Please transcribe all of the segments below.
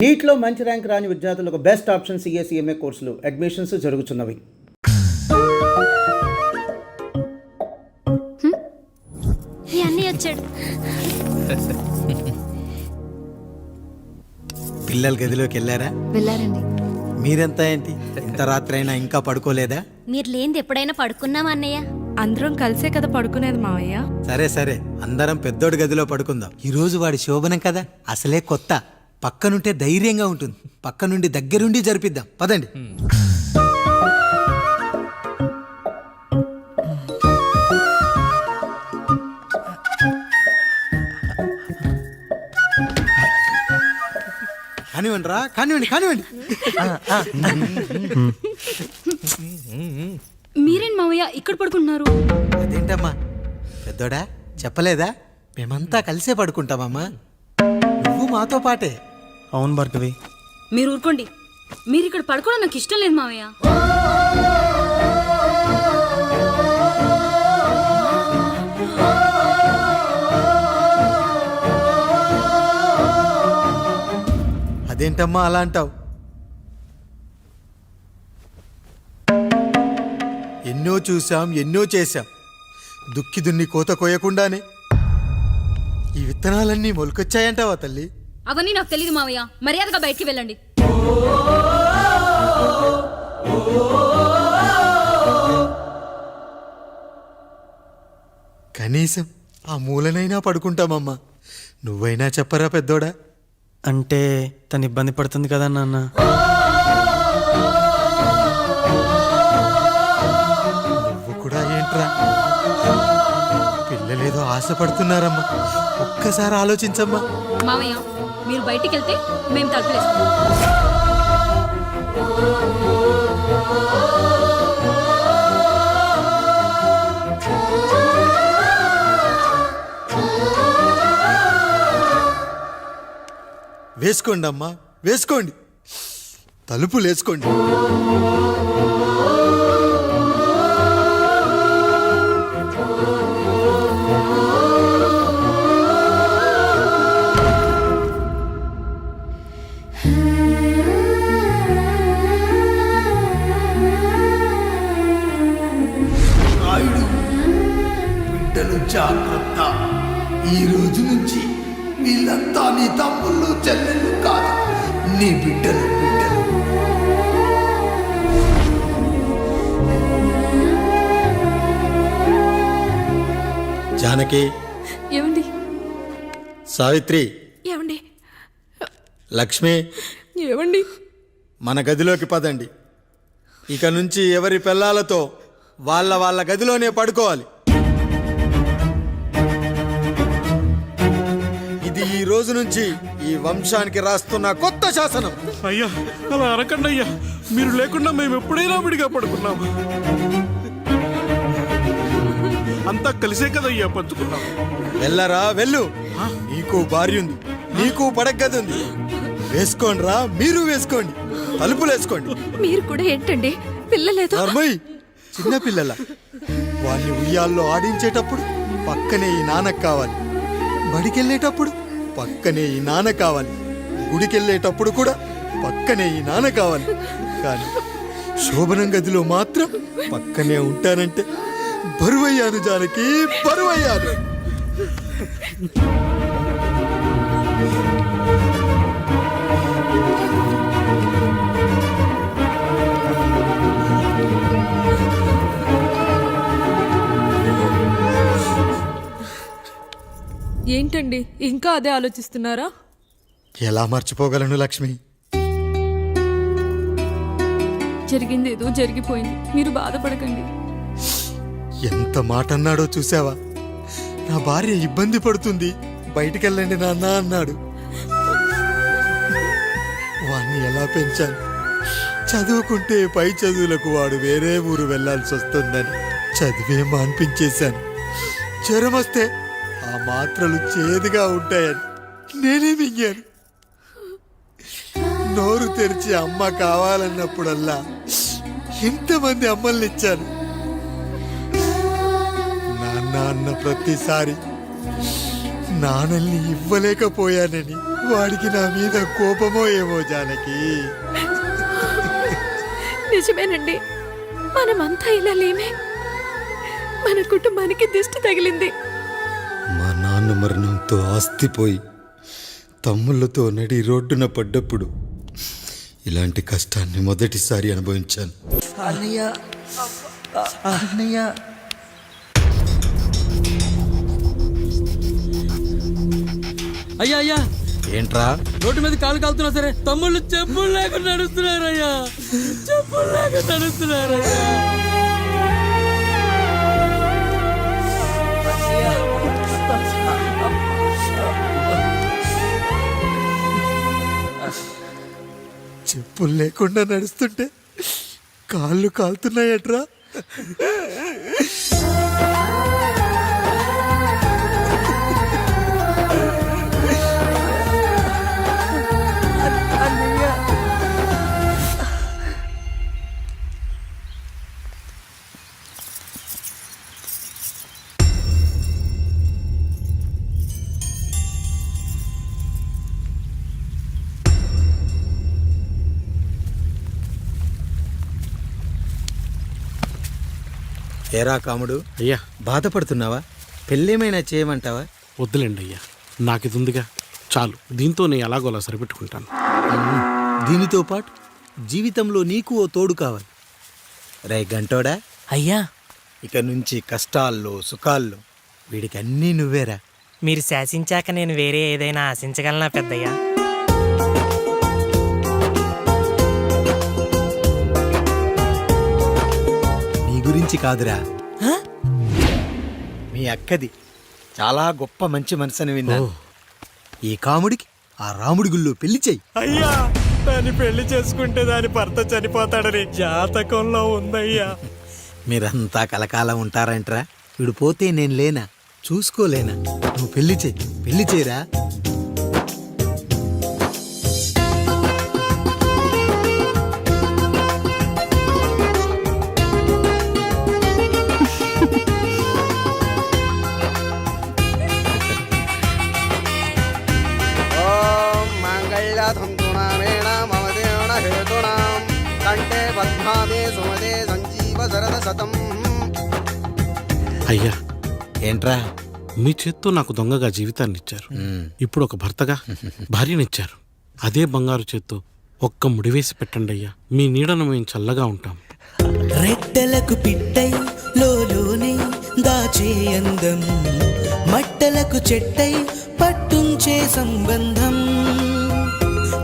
నీట్లో మంచి ర్యాంక్ రాని విద్యార్థులకు బెస్ట్ ఆప్షన్ సిఎస్ఈఎంఏ కోర్సులు అడ్మిషన్స్ జరుగుతున్నవి. పిల్లల గదిలోకి వెళ్ళారా? వెళ్ళారండి. మీరెంత ఏంటి ఇంత రాత్రి అయినా ఇంకా పడుకోలేదా? మీరు లేనిది ఎప్పుడైనా పడుకున్నామా అన్నయ్య? అందరం కలిసే కదా పడుకునేది మావయ్య. సరే సరే, అందరం పెద్దోడి గదిలో పడుకుందాం. ఈ రోజు వాడి శోభనం కదా, అసలే కొత్త. పక్కనుంటే ధైర్యంగా ఉంటుంది. పక్క నుండి దగ్గరుండి జరిపిద్దాం, పదండి. కానివ్వండి రా, కానివ్వండి కానివ్వండి. మీరేం మావయ్య ఇక్కడ పడుకుంటున్నారు? అదేంటమ్మా పెద్దోడా, చెప్పలేదా? మేమంతా కలిసే పడుకుంటామమ్మా. నువ్వు మాతో పాటే. అవును భార్గవి. మీరు ఊరుకోండి. మీరు ఇక్కడ పడుకోవడం నాకు ఇష్టం లేదు మావయ్య. అదేంటమ్మా అలా అంటావు? ఎన్నో చూసాం, ఎన్నో చేశాం. దుక్కి దున్ని కోత కోయకుండానే ఈ విత్తనాలన్నీ మొలకొచ్చాయంటావా తల్లి? అవన్నీ నాకు తెలియదు మావయ్య. మర్యాదగా బయటికి వెళ్ళండి. కనీసం ఆ మూలనైనా పడుకుంటామమ్మా. నువ్వైనా చెప్పరా పెద్దోడా? అంటే తను ఇబ్బంది పడుతుంది కదా నాన్న. నువ్వు కూడా ఏంట్రా? పిల్లలేదో ఆశపడుతున్నారమ్మా. ఒక్కసారి ఆలోచించమ్మా. మావయ్య మీరు బయటికి వెళ్తే మేము తలుపులేస్తాం. వేసుకోండి అమ్మా, వేసుకోండి. తలుపులు వేసుకోండి. బిడ్డలు జాగ్రత్త. ఈ రోజు నుంచి వీళ్ళంతా నీ తమ్ముళ్ళు చెల్లెళ్ళు కాదు, నీ బిడ్డలు. జానకి, ఏమండి? సావిత్రి, ఏమండి? లక్ష్మి, ఏమండి? మన గదిలోకి పదండి. ఇక నుంచి ఎవరి పిల్లలతో వాళ్ళ గదిలోనే పడుకోవాలి. ఇది ఈ రోజు నుంచి ఈ వంశానికి రాస్తున్న కొత్త శాసనం. అయ్యా అలా అనకండి అయ్యా. మీరు లేకుండా మేము ఎప్పుడైనా విడిగా పడుకున్నాము. అంతా కలిసే కదయ్యా పంచుకున్నాం. వెళ్ళరా వెళ్ళు. నీకు భార్య ఉంది, నీకు పడగది ఉంది. వేసుకోండి రా, మీరు వేసుకోండి. తలుపులు వేసుకోండి. మీరు కూడా ఏంటండి పిల్లలేదు? చిన్న పిల్లల వాళ్ళని ఉయ్యాల్లో ఆడించేటప్పుడు పక్కనే ఈ నాన్న కావాలి. బడికెళ్ళేటప్పుడు పక్కనే ఈ నాన్న కావాలి. గుడికెళ్ళేటప్పుడు కూడా పక్కనే ఈ నాన్న కావాలి. కానీ శోభనం గదిలో మాత్రం పక్కనే ఉంటానంటే బరువయ్యాను జానకి, బరువయ్యాను. ఏంటండి ఇంకా అదే ఆలోచిస్తున్నారా? ఎలా మర్చిపోగలను లక్ష్మి? జరిగింది ఏదో జరిగిపోయింది. మీరు బాధపడకండి. ఎంత మాట అన్నాడో చూసావా? నా భార్య ఇబ్బంది పడుతుంది, బయటికెళ్ళండి నాన్న అన్నాడు. వాణ్ణి ఎలా పెంచాను? చదువుకుంటే పై చదువులకు వాడు వేరే ఊరు వెళ్లాల్సి వస్తుందని చదివే మాన్పించేశాను. జ్వరం వస్తే ఆ మాత్రలు చేదుగా ఉంటాయని నేనే మింగాను. నోరు తెరిచి అమ్మ కావాలన్నప్పుడల్లా ఎంతమంది అమ్మల్ని ఇచ్చాను. నాన్న అన్న ప్రతిసారి నాన్నల్ని ఇవ్వలేకపోయానని వాడికి నా మీద కోపమో ఏమో జానకి. నిజమేనండి, మనమంతా ఇలా లేమే. మన కుటుంబానికి దిష్టి తగిలింది. మా నాన్న మరణంతో ఆస్తిపోయి తమ్ముళ్ళతో నడి రోడ్డున పడ్డప్పుడు ఇలాంటి కష్టాన్ని మొదటిసారి అనుభవించాను. అన్నయ్య అన్నయ్య అయ్యా అయ్యా, ఏంట్రా? రోడ్డు మీద కాలు కాలుతున్నా సరే తమ్ముళ్ళు చెప్పులు లేకుండా నడుస్తున్నారయ్యా, చెప్పులు లేకుండా నడుస్తున్నారయ్యా. చెప్పులు లేకుండా నడుస్తుంటే కాళ్ళు కాలుతున్నాయట్రా. ఏరా కాముడు, అయ్యా బాధపడుతున్నావా? పెళ్ళేమైనా చేయమంటావా? వద్దులేండి అయ్యా, నాకు ఇది ఉందిగా చాలు, దీంతో నేను ఎలాగోలా సరిపెట్టుకుంటాను. దీనితో పాటు జీవితంలో నీకు ఓ తోడు కావాలి. రే గంటోడా, అయ్యా, ఇక నుంచి కష్టాల్లో సుఖాల్లో వీడికి అన్నీ నువ్వేరా. మీరు శాసించాక నేను వేరే ఏదైనా ఆశించగలనా పెద్దయ్యా? నీ గురించి కాదురా, మీ అక్కది చాలా గొప్ప మంచి మనసని విన్నాను. ఈ కాముడికి ఆ రాముడి గుళ్ళో పెళ్లి చెయ్యి. అయ్యా, దాన్ని పెళ్లి చేసుకుంటే దాని భర్త చనిపోతాడని జాతకంలో ఉందయ్యా. మీరంతా కలకాలం ఉంటారంట్రా. వీడు పోతే నేను లేనా, చూసుకోలేనా? నువ్వు పెళ్లి చెయ్యి, పెళ్లి చేయరా. అయ్యా, ఏంట్రా? మీ చేత్తో నాకు దొంగగా జీవితాన్ని ఇచ్చారు, ఇప్పుడు ఒక భర్తగా భార్యనిచ్చారు. అదే బంగారు చేత్తో ఒక్క ముడివేసి పెట్టండి అయ్యా, మీ నీడను మేము చల్లగా ఉంటాం. రెట్టలకు పిట్టై లోలోనే దాచే అందం, మట్టలకు చెట్టై పట్టుంచే సంబంధం,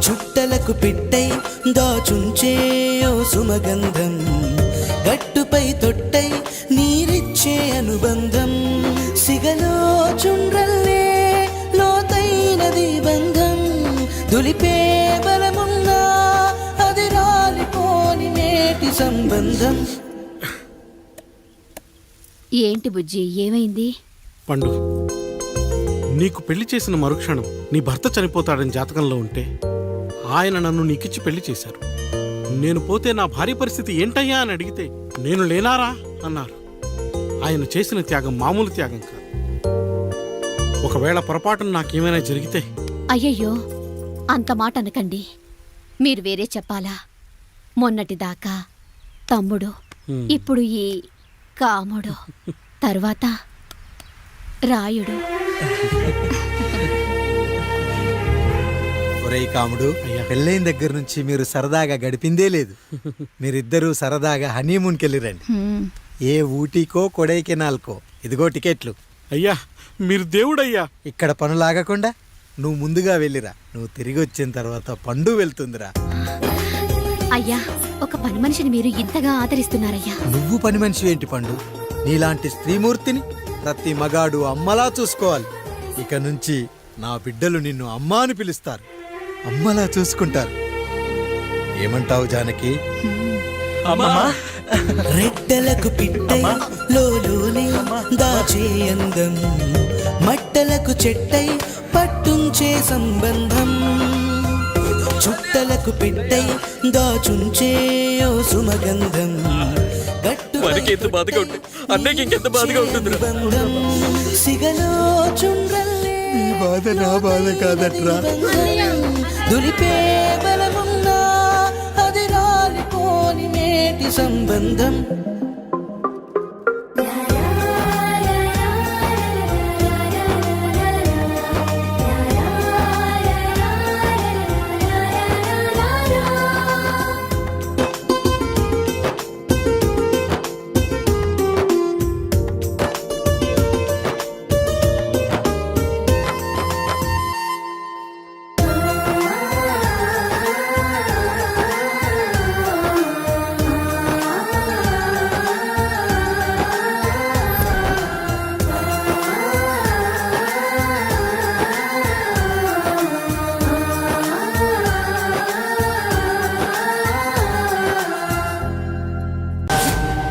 చుట్టలకు పిట్టై దాచుంచే ఓ సుమగంధం, గట్టుపై తొట్టై నీరిచ్చే అనుబంధం, సిగలో చుండ్రల్లే లోతైనది బంధం, దులిపే బలమున్నా అది రాలిపోని నేటి సంబంధం. ఏంటి బుజ్జి, ఏమైంది? పండు, నీకు పెళ్లి చేసిన మరుక్షణం నీ భర్త చనిపోతాడని జాతకంలో ఉంటే ఆయన నన్ను నీకిచ్చి పెళ్లి చేశారు. నేను పోతే నా భార్య పరిస్థితి ఏంటయ్యా అని అడిగితే నేను లేనారా అన్నారు. ఆయన చేసిన త్యాగం మామూలు త్యాగం కాదు. ఒకవేళ పొరపాటున నాకేమైనా జరిగితే? అయ్యయ్యో, అంత మాట అనకండి. మీరు వేరే చెప్పాలా? మొన్నటిదాకా తమ్ముడు, ఇప్పుడు ఈ కాముడు, తర్వాత రాయుడు. ఒరేయ్ కాముడు, పెళ్ళైన దగ్గర నుంచి మీరు సరదాగా గడిపిందే లేదు. మీరిద్దరూ సరదాగా హనీమూన్కి వెళ్ళిరండి. ఏ ఊటీకో కొడైకెనాల్కో. ఇదిగో టికెట్లు. అయ్యా, మీరు దేవుడయ్యా. ఇక్కడ పనులాగకుండా నువ్వు ముందుగా వెళ్ళిరా. నువ్వు తిరిగి వచ్చిన తర్వాత పండు వెళ్తుందిరా. అయ్యా, ఒక పని మనిషిని మీరు ఇంతగా ఆదరిస్తున్నారయ్యా. నువ్వు పని మనిషి ఏంటి పండు? నీలాంటి స్త్రీమూర్తిని ప్రతి మగాడు అమ్మలా చూసుకోవాలి. ఇక నుంచి నా బిడ్డలు నిన్ను అమ్మా అని పిలుస్తారు, అమ్మలా చూసుకుంటారు. ఏమంటావు జానకి? రెట్టలకు పిట్టై లోలోనే దాచే అందం, మట్టలకు చెట్టై పట్టుంచే సంబంధం, చుట్టలకు పెట్టై దాచుంచే ఓ సుమగంధం, ఎంత బాధగా ఉంటుంది అన్నయ్యకి ఇంకెంత బాధగా ఉంటుంది. సిగలో చుండ్రల్లే బాధ నా బాధ కాదట్రా. దులిపే బలమున్నా అది రాలిపోని మేటి సంబంధం.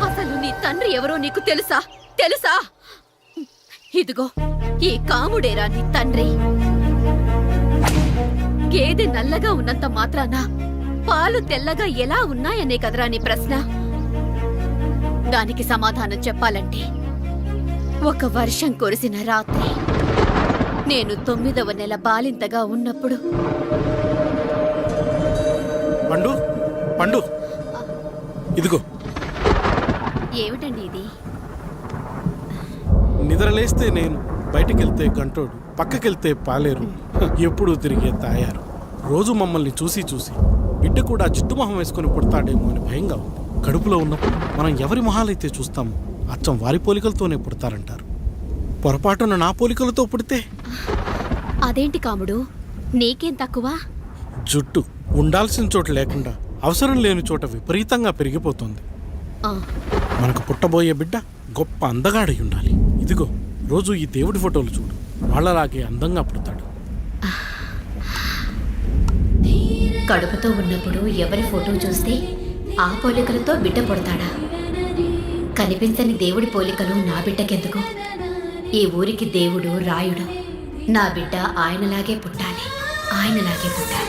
అసలు నీ తండ్రి ఎవరో నీకు తెలుసా? తెలుసా? ఇదిగో ఈ కాముడేరా నీ తండ్రి. గేదె నల్లగా ఉన్నంత మాత్రాన పాలు తెల్లగా ఎలా ఉన్నాయనే కదరా నీ ప్రశ్న. దానికి సమాధానం చెప్పాలంటే ఒక వర్షం కురిసిన రాత్రి నేను 9వ నెల బాలింతగా ఉన్నప్పుడు. పండు పండు ఇదిగో ఏమిటండి ఇది? నిద్రలేస్తే నేను, బయటికెళ్తే గంటోడు, పక్కకెళ్తే పాలేరు, ఎప్పుడూ తిరిగే తాయారు. రోజు మమ్మల్ని చూసి చూసి బిడ్డ కూడా జిడ్డు మొహం వేసుకుని పుడతాడేమో అని భయంగా ఉంది. కడుపులో ఉన్నప్పుడు మనం ఎవరి మొహాలైతే చూస్తామో అచ్చం వారి పోలికలతోనే పుడతారంటారు. పొరపాటున నా పోలికలతో పుడితే? అదేంటి కాముడు, నీకేం తక్కువ? జుట్టు ఉండాల్సిన చోట లేకుండా అవసరం లేని చోట విపరీతంగా పెరిగిపోతుంది. ఆ, మనకు పుట్టబోయే బిడ్డ గొప్ప అందగాడై ఉండాలి. ఇదిగో రోజు ఈ దేవుడి ఫోటోలు చూడు, వాళ్ళలాగే అందంగా పుడతాడు. కడుపుతో ఉన్నప్పుడు ఎవరి ఫోటో చూస్తే ఆ పోలికలతో బిడ్డ పుడతాడా? కనిపించని దేవుడి పోలికలు నా బిడ్డకెందుకు? ఈ ఊరికి దేవుడు రాయుడు. నా బిడ్డ ఆయనలాగే పుట్టాలి, ఆయనలాగే పుట్టాలి.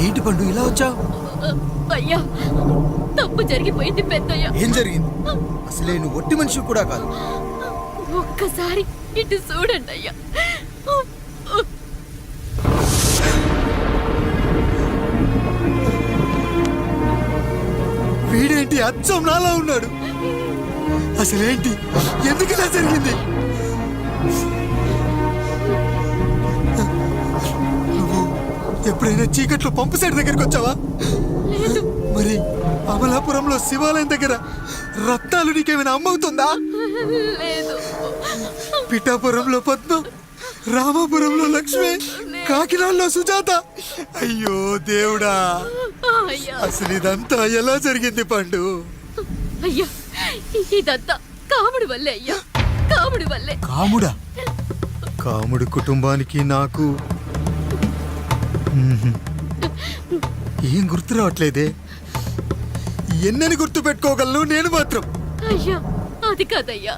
ఏంటి పండు ఇలా వచ్చావు? అయ్యా, తప్పు జరిగిపోయింది పెద్దయ్యా. ఏం జరిగింది? అసలే నువ్వు ఒట్టి మనిషి కూడా కాదు. ఒక్కసారి ఇటు చూడండి అయ్యా. వీడేంటి అచ్చం నాలా ఉన్నాడు? అసలేంటి, ఎందుకు ఇలా జరిగింది? నువ్వు ఎప్పుడైనా చీకట్లో పంపు సైడ్ దగ్గరికి వచ్చావా? మరి అమలాపురంలో శివాలయం దగ్గర రత్నాలు నీకేమైనా అమ్మవుతుందా? పిఠాపురంలో పద్మం, రామాపురంలో లక్ష్మి, కాకినాడలో సుజాత. అయ్యో దేవుడా, అసలు ఇదంతా ఎలా జరిగింది పండు? అయ్యా, ఇదంతా కాముడి వల్లే అయ్యా, కాముడి వల్లే. కాముడా? కాముడు కుటుంబానికి నాకు ఏం గుర్తు రావట్లేదే. ఎన్నని గుర్తు పెట్టుకోగలను నేను మాత్రం? అయ్యా, అది కాదయ్యా.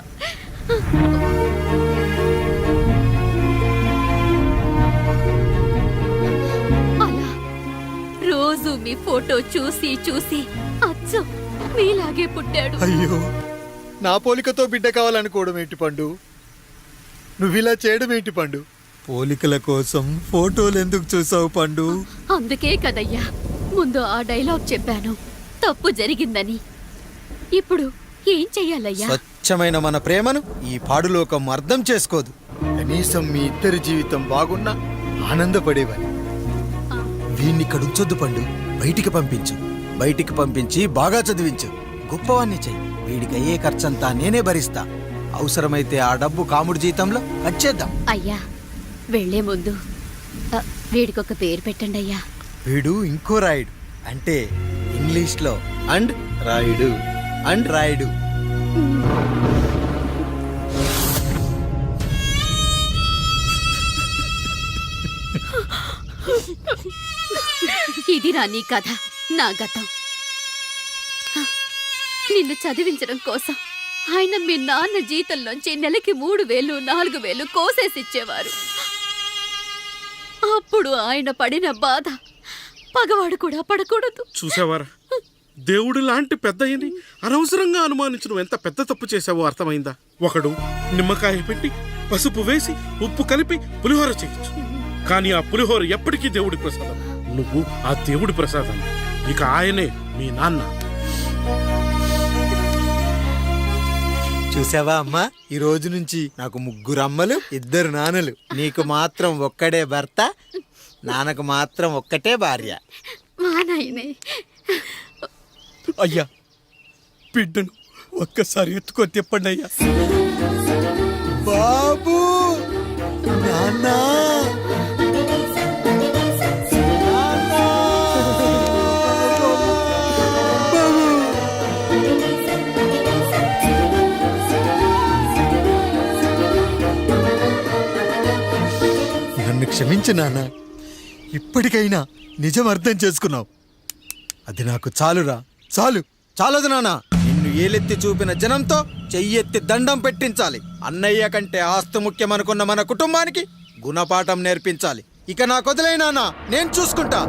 అలా రోజు మీ ఫోటో చూసి చూసి అచ్చం మీలాగే పుట్టాడు. అయ్యో, నా పోలికతో బిడ్డ కావాలనుకోవడం ఏంటి పండు? నువ్విలా చేయడం ఏంటి పండు? పోలికల కోసం ఫోటోలు ఎందుకు చూసావు పండు? అందుకే కదయ్యా ముందు ఆ డైలాగ్ చెప్పాను, తప్పు జరిగిందని. ఇప్పుడు ఏం చెయ్యాలయ్యా? స్వచ్ఛమైన మన ప్రేమను ఈ పాడులోకం అర్థం చేసుకోదు. కనీసం మీ ఇద్దరి జీవితం బాగున్నా ఆనందపడేవారు. వీణ్ణి ఇక్కడ ఉంచొద్దు పండు, బయటికి పంపించు. బయటికి పంపించి బాగా చదివించు, గొప్పవాణ్ణి చెయ్యి. వీడికి అయ్యే ఖర్చంతా నేనే భరిస్తా. అవసరమైతే ఆ డబ్బు కాముడి జీతంలో కట్ చేద్దాం. అయ్యా వెళ్లే ముందు వీడికొక పేరు పెట్టండి అయ్యా. వీడు ఇంకో రాయుడు, అంటే ఇంగ్లీష్లో అండ్ రాయుడు అండ్ రాయుడు. ఇది రా నీ కథ, నా గతం. నిన్ను చదివించడం కోసం ఆయన మీ నాన్న జీతంలోంచి నెలకి 3,000 4,000 కోసేసిచ్చేవారు. అప్పుడు ఆయన పడిన బాధ పగవాడు కూడా పడకూడదు. చూసావారా, దేవుడు లాంటి పెద్దయ్యని అనవసరంగా అనుమానించడం ఎంత పెద్ద తప్పు చేశావో అర్థమైందా? ఒకడు నిమ్మకాయ పెట్టి పసుపు వేసి ఉప్పు కలిపి పులిహోర చేయొచ్చు, కానీ ఆ పులిహోర ఎప్పటికీ దేవుడి ప్రసాదం. నువ్వు ఆ దేవుడి ప్రసాదం. ఇక ఆయనే మీ నాన్న. చూసావా అమ్మా, ఈ రోజు నుంచి నాకు 3 అమ్మలు 2 నాన్నలు. నీకు మాత్రం ఒక్కడే భర్త, నాన్నకు మాత్రం ఒక్కటే భార్య. మా నాయనే. అయ్యా బిడ్డను ఒక్కసారి ఎత్తుకొని తిప్పండి అయ్యా. బాబు, నాన్నా, నన్ను క్షమించు నాన్న. ఇప్పటికైనా నిజం అర్థం చేసుకున్నావు. అది నాకు చాలురా, చాలు. చాలదు నాన్న, నిన్ను ఏలెత్తి చూపిన జనంతో చెయ్యెత్తి దండం పెట్టించాలి. అన్నయ్య కంటే ఆస్తు ముఖ్యమనుకున్న మన కుటుంబానికి గుణపాఠం నేర్పించాలి. ఇక నాకు వదిలే నాన్న, నేను చూసుకుంటా.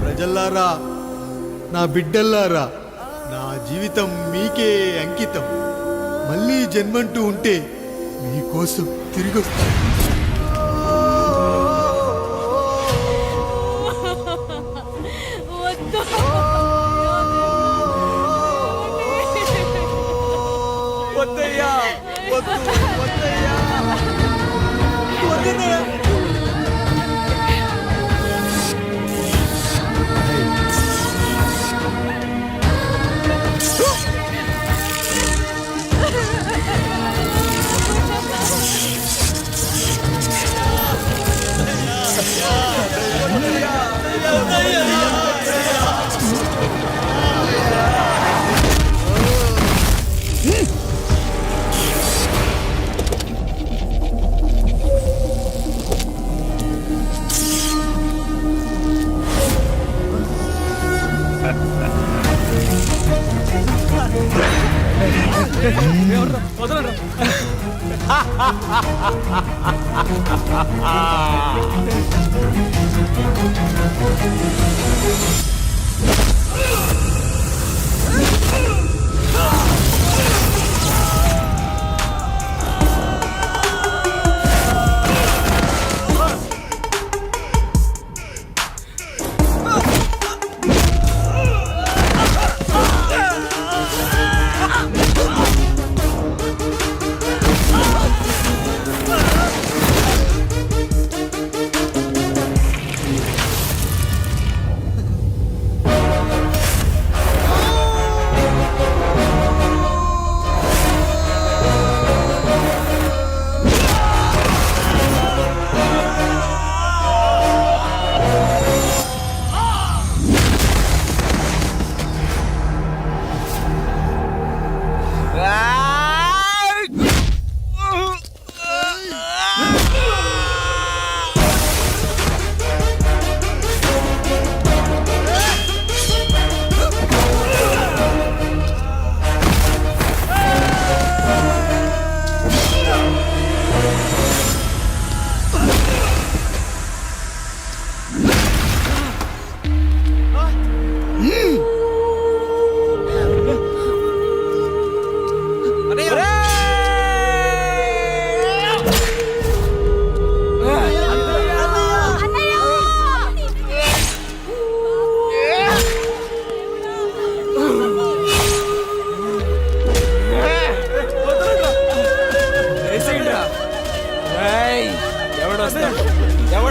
ప్రజల్లారా, నా బిడ్డల్లారా, నా జీవితం మీకే అంకితం. మళ్ళీ జన్మంటూ ఉంటే మీకోసం తిరిగి వస్తా. వద్దయ్యా, వద్దు, వద్దయ్యా, వద్దయ్యా.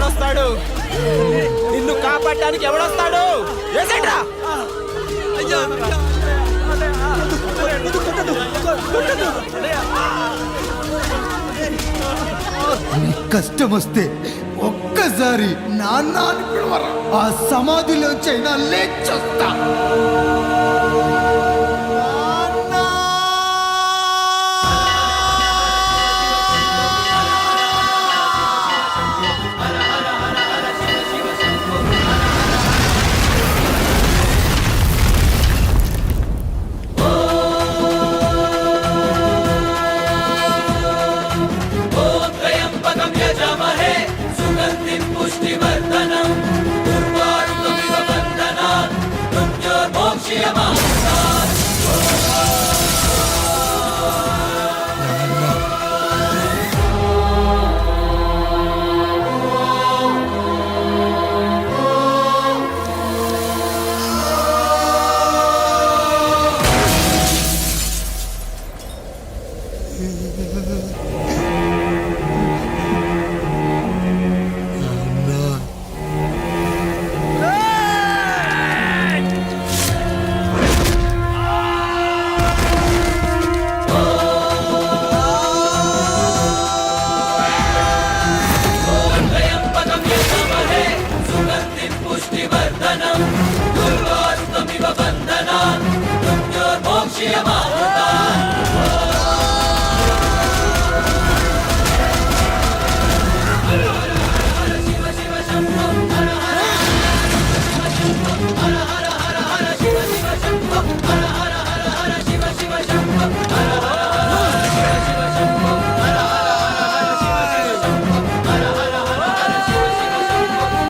ఎవడొస్తాడు? నిన్ను కాపాడటానికి ఎవడొస్తాడు? ఏసేంట్రా? కష్టం వస్తే ఒక్కసారి నాన్న అని పిలవరా, ఆ సమాధిలోంచైనా లేచొస్తా. పుష్టివర్ధనం దుర్వారుకమివ బంధనాత్ మృత్యోర్మోక్షయమామృతాత్